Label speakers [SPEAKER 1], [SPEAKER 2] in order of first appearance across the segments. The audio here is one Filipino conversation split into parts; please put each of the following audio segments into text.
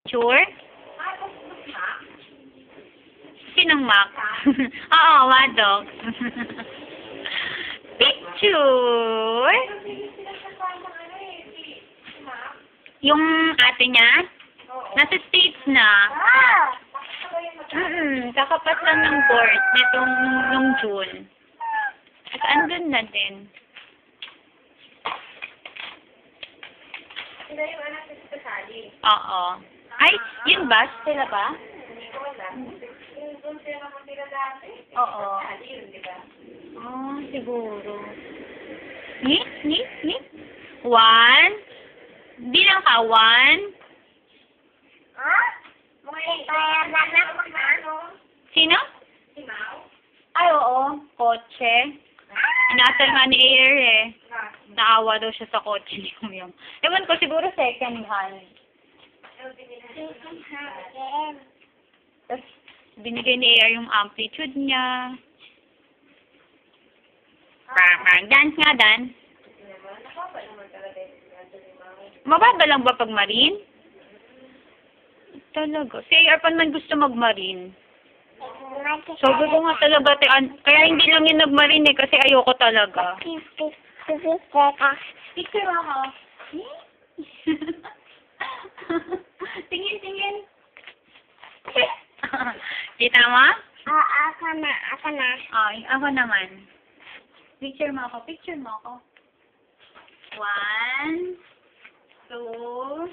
[SPEAKER 1] Picture? Sinong Mac? Oo, Wadok. Picture? Yung ate niya? Nasa States na. Kakapat lang ng board nitong nung June. At andun na din.
[SPEAKER 2] Sila yung anak ni Tita Sally.
[SPEAKER 1] Oo. Ay, yun ba? Sila ba?
[SPEAKER 2] Hindi ko alam. Doon sila nakatira dati.
[SPEAKER 1] Oo.
[SPEAKER 2] Sally yun, di ba?
[SPEAKER 1] Siguro. Ni? One. Bilang ka, one.
[SPEAKER 2] Kaya nanak mo na ano?
[SPEAKER 1] Sino?
[SPEAKER 2] Si Mau?
[SPEAKER 1] Ay, oo. Kotse. Inasal nga ni Air eh. Naawa daw siya sa kotse ni Yung. Ewan ko, siguro second hand. Tapos, binigay ni Air yung amplitude niya. Dance nga, dance. Mababa lang ba pag marine? Talaga. Si AR pa naman gusto mag-marine. Sabi ko nga talaga, kaya hindi lang yun nag-marine eh, kasi ayoko talaga. Picture ako. Tingin. Kita mo?
[SPEAKER 2] Ako na.
[SPEAKER 1] Ay, ako naman. Picture mo ako. One, two,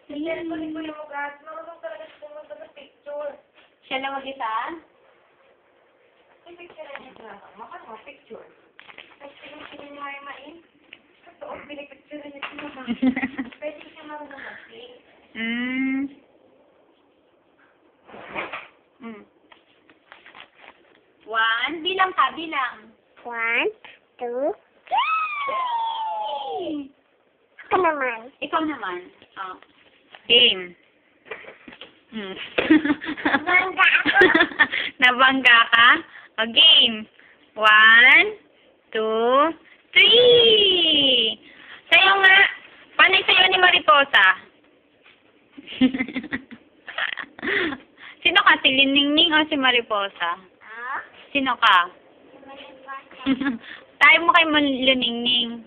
[SPEAKER 1] three.
[SPEAKER 2] Kunin ko yung ugat. Marunong talaga pumunta sa picture.
[SPEAKER 1] Siya lang mag-isa?
[SPEAKER 2] Yung picture na niya. Makano, picture. Tapos pinipinin niya yung main. Totoo, pinipicture niya siya. Pwede siya marunong mag-play.
[SPEAKER 1] One, bilang ka.
[SPEAKER 2] 1, 2, 3! Ako naman.
[SPEAKER 1] Ikaw naman. Game.
[SPEAKER 2] Nabangga ako.
[SPEAKER 1] Nabangga ka? Game. 1, 2, 3! Sayo nga. Panay sayo ni Mariposa. Sino ka? Si Liningning o si Mariposa? Sino ka? Tayo mo kay Liningning.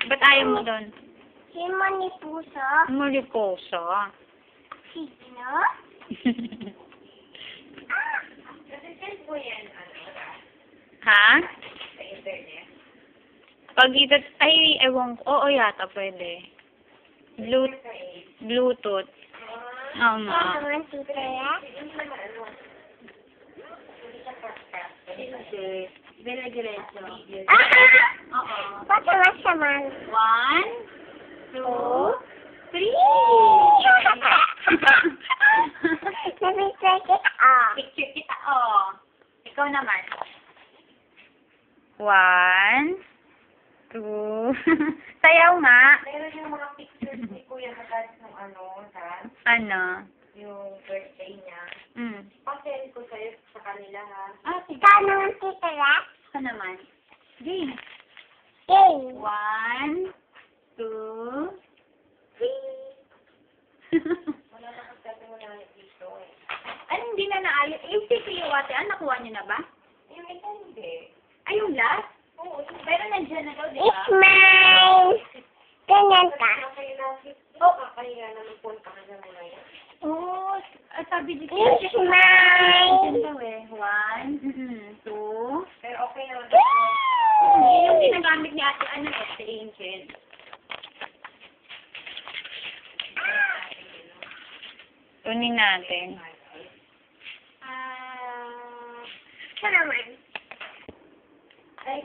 [SPEAKER 1] Ba't ayaw mo doon?
[SPEAKER 2] Si Manipuso.
[SPEAKER 1] Mariposa.
[SPEAKER 2] Sino? Kasi send mo yan,
[SPEAKER 1] Ha?
[SPEAKER 2] sa internet.
[SPEAKER 1] Pag ito, ay, ewan ko. Oo, yata, pwede. Bluetooth. Oo nga.
[SPEAKER 2] Naman si Tea.
[SPEAKER 1] Diretso. Oo.
[SPEAKER 2] Ba't naman siya man?
[SPEAKER 1] 1, 2, 3.
[SPEAKER 2] Nabisay kita.
[SPEAKER 1] Picture kita, Ikaw naman. 1, 2. Sayaw nga.
[SPEAKER 2] Meron yung mga pictures ni Kuya Hagas ng dance,
[SPEAKER 1] Ano?
[SPEAKER 2] yung birthday niya. Pa-send ko sa'yo sa kanila, ha?
[SPEAKER 1] Sige.
[SPEAKER 2] Ikaw naman, Tita Ra?
[SPEAKER 1] Ikaw naman. Game.
[SPEAKER 2] Game.
[SPEAKER 1] 1, 2, 3.
[SPEAKER 2] Wala na kasi mo na dito, eh.
[SPEAKER 1] Ano, hindi na naayos? Yung CPU ate, nakuha niyo na ba?
[SPEAKER 2] Yung isa hindi.
[SPEAKER 1] Ay, yung last?
[SPEAKER 2] Oo,
[SPEAKER 1] Pero nandiyan na daw, di ba?
[SPEAKER 2] it's mine! Ganyan ka. Kaya naman punta ka na muna yan.
[SPEAKER 1] Oo, sabi dito.
[SPEAKER 2] It's mine!
[SPEAKER 1] Nandiyan daw eh. 1, 2.
[SPEAKER 2] Pero okay naman.
[SPEAKER 1] Yun yung ginagamit ni ate, si Angel. Tunin natin.
[SPEAKER 2] Siya naman. Ay,